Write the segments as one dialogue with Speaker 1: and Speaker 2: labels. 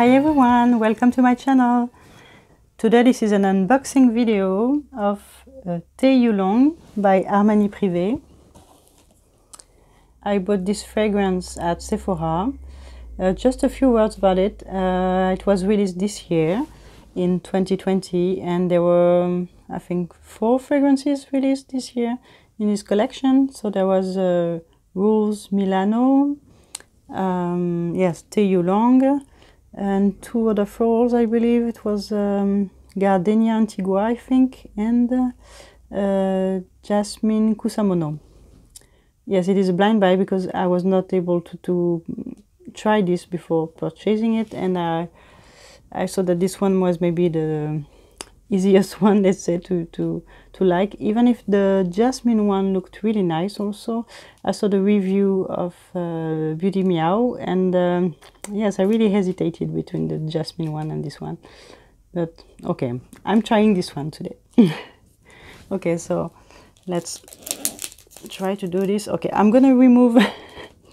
Speaker 1: Hi everyone, welcome to my channel. Today this is an unboxing video of Thé Yulong by Armani Privé. I bought this fragrance at Sephora. Just a few words about it. It was released this year in 2020 and there were I think 4 fragrances released this year in this collection. So there was Rose Milano, yes, Thé Yulong, and 2 other florals, I believe. It was Gardénia, Antigua, I think, and Jasmin, Kusamono. Yes, it is a blind buy because I was not able to try this before purchasing it, and I saw that this one was maybe the easiest one, let's say, to like, even if the Jasmine one looked really nice. Also I saw the review of Beauty Meow, and yes, I really hesitated between the Jasmine one and this one, but okay, I'm trying this one today. Okay, so let's try to do this. Okay, I'm gonna remove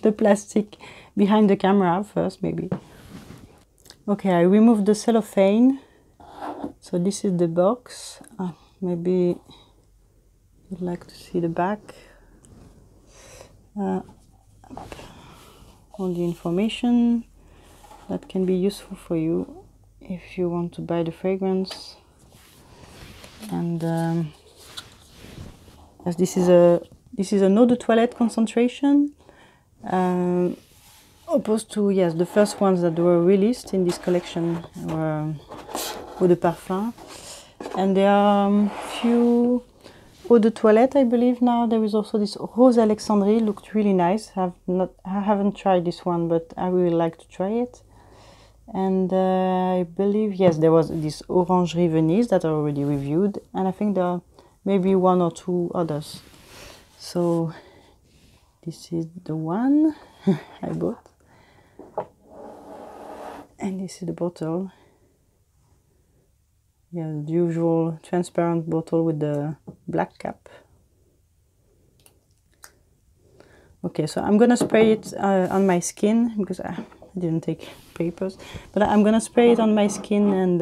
Speaker 1: the plastic behind the camera first, maybe. Okay, I removed the cellophane. So this is the box. Maybe you'd like to see the back. All the information that can be useful for you if you want to buy the fragrance. And as this is an eau de toilette concentration, opposed to, yes, the first ones that were released in this collection were eau de parfum, and there are few eau de toilette, I believe. Now there is also this Rose Alexandrie, looked really nice. I haven't tried this one, but I really like to try it. And I believe, yes, there was this Orangerie Venise that I already reviewed, and I think there are maybe 1 or 2 others. So this is the one I bought, and this is the bottle. Yeah, the usual transparent bottle with the black cap. Okay, so I'm gonna spray it on my skin because I didn't take papers, but I'm gonna spray it on my skin and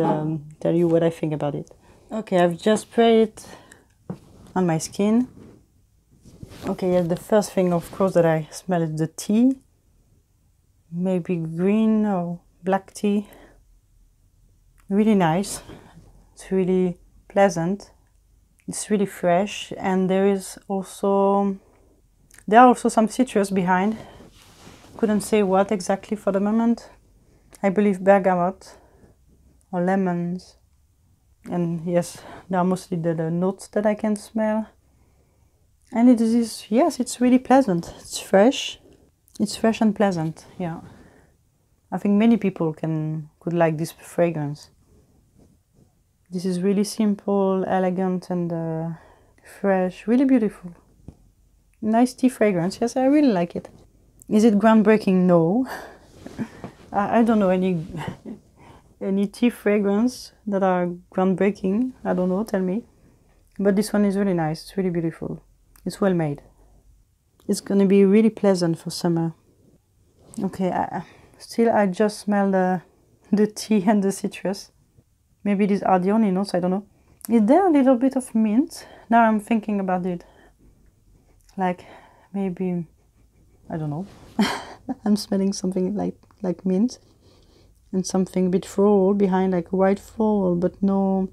Speaker 1: tell you what I think about it. Okay, I've just sprayed it on my skin. Okay, yeah, the first thing, of course, that I smell is the tea. Maybe green or black tea. Really nice. It's really pleasant. It's really fresh, and there are also some citrus behind. Couldn't say what exactly for the moment. I believe bergamot or lemons. And yes, there are mostly the notes that I can smell. And it is, yes, it's really pleasant. It's fresh. It's fresh and pleasant. Yeah, I think many people could like this fragrance. This is really simple, elegant, and fresh, really beautiful. Nice tea fragrance. Yes, I really like it. Is it groundbreaking? No. I don't know any tea fragrance that are groundbreaking. I don't know, tell me. But this one is really nice. It's really beautiful. It's well made. It's gonna be really pleasant for summer. Okay, I just smell the tea and the citrus. Maybe these are the only notes, I don't know. Is there a little bit of mint? Now I'm thinking about it. Like, maybe, I don't know. I'm smelling something like mint. And something a bit floral behind, like white floral, but no,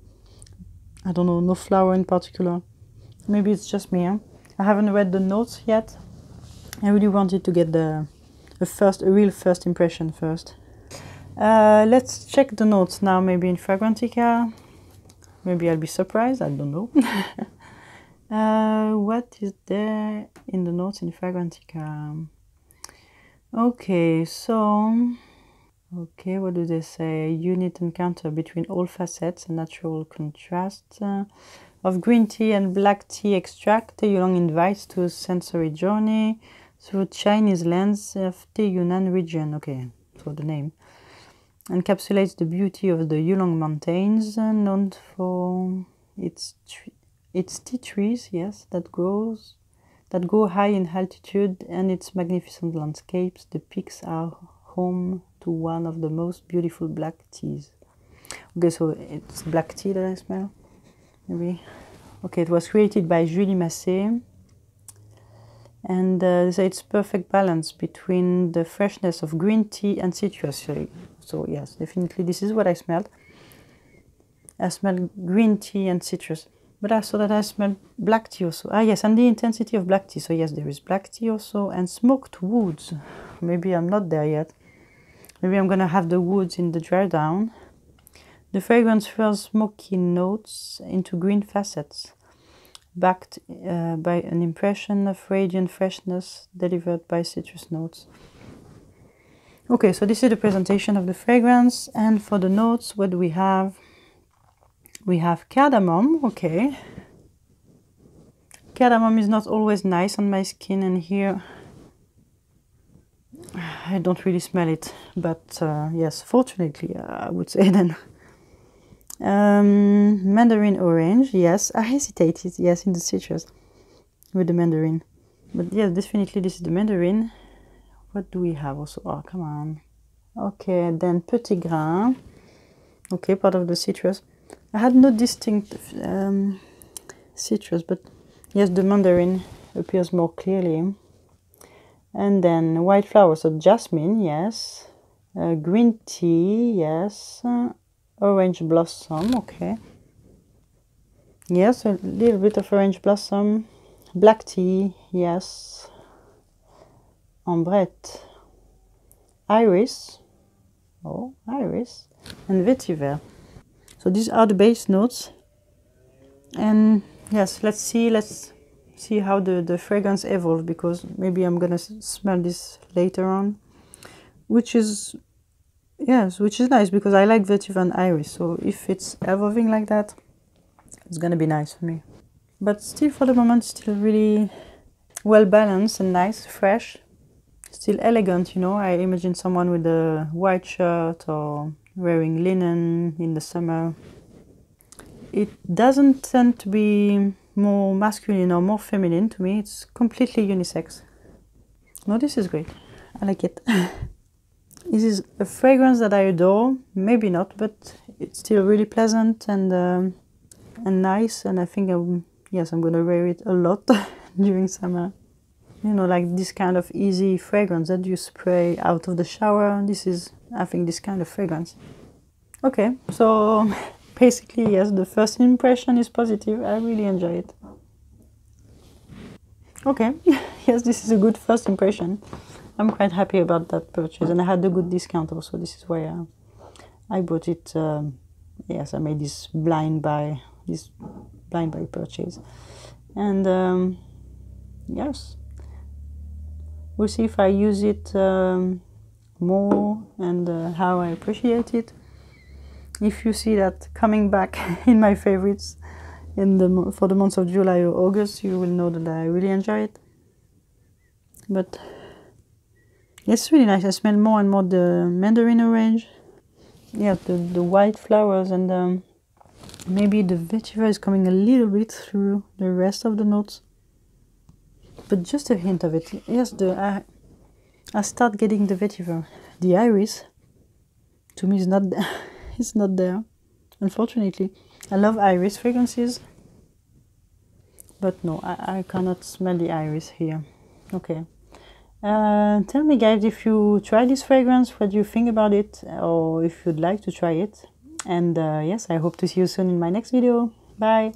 Speaker 1: I don't know, no flower in particular. Maybe it's just me, huh? I haven't read the notes yet. I really wanted to get a real first impression first. Let's check the notes now, maybe in Fragrantica. Maybe I'll be surprised, I don't know. What is there in the notes in Fragrantica? Okay, so, okay, what do they say? Unit encounter between all facets and natural contrast of green tea and black tea extract. Thé Yulong invites to a sensory journey through Chinese lens of the Yunnan region. Okay, so the name. Encapsulates the beauty of the Yulong Mountains, known for its tea trees, yes, that go high in altitude, and its magnificent landscapes. The peaks are home to one of the most beautiful black teas. Okay, so it's black tea that I smell, maybe. Okay, it was created by Julie Massé. And so it's perfect balance between the freshness of green tea and citrus. So yes, definitely this is what I smelled. I smelled green tea and citrus. But I saw that I smelled black tea also. Ah yes, and the intensity of black tea. So yes, there is black tea also, and smoked woods. Maybe I'm not there yet. Maybe I'm gonna have the woods in the dry down. The fragrance fills smoky notes into green facets, backed by an impression of radiant freshness delivered by citrus notes. Okay, so this is the presentation of the fragrance, and for the notes, what do we have? We have cardamom. Okay. Cardamom is not always nice on my skin, and here I don't really smell it, but yes, fortunately, I would say then. Mandarin orange, yes, I hesitated, yes, in the citrus with the mandarin, but yes, definitely this is the mandarin. What do we have also? Oh, come on. Okay, then petit grain. Okay, part of the citrus. I had no distinct citrus, but yes, the mandarin appears more clearly. And then white flower, so jasmine, yes. Green tea, yes. Orange blossom, okay. Yes, a little bit of orange blossom. Black tea, yes. Ambrette. Iris. Oh, iris. And vetiver. So these are the base notes. And yes, let's see how the fragrance evolves, because maybe I'm gonna smell this later on. Which is, yes, which is nice, because I like vetiver and iris. So if it's evolving like that, it's gonna be nice for me. But still, for the moment, still really well balanced and nice, fresh. Still elegant, you know. I imagine someone with a white shirt or wearing linen in the summer. It doesn't tend to be more masculine or more feminine to me. It's completely unisex. No, this is great. I like it. This is a fragrance that I adore. Maybe not, but it's still really pleasant and nice. And I think I'm gonna wear it a lot during summer. You know, like this kind of easy fragrance that you spray out of the shower. This is, I think, this kind of fragrance. Okay, so basically, yes, the first impression is positive. I really enjoy it. Okay, yes, this is a good first impression. I'm quite happy about that purchase, and I had a good discount also. This is why I bought it. Yes, I made this blind buy purchase, and yes, we'll see if I use it more and how I appreciate it. If you see that coming back in my favorites for the months of July or August, you will know that I really enjoy it. But it's really nice. I smell more and more the mandarin orange. Yeah, the white flowers, and maybe the vetiver is coming a little bit through the rest of the notes. But just a hint of it. Yes, I start getting the vetiver. The iris, to me, is not there. It's not there, unfortunately. I love iris fragrances, but no, I cannot smell the iris here. Okay. Tell me, guys, if you try this fragrance, what do you think about it, or if you'd like to try it. And yes, I hope to see you soon in my next video. Bye!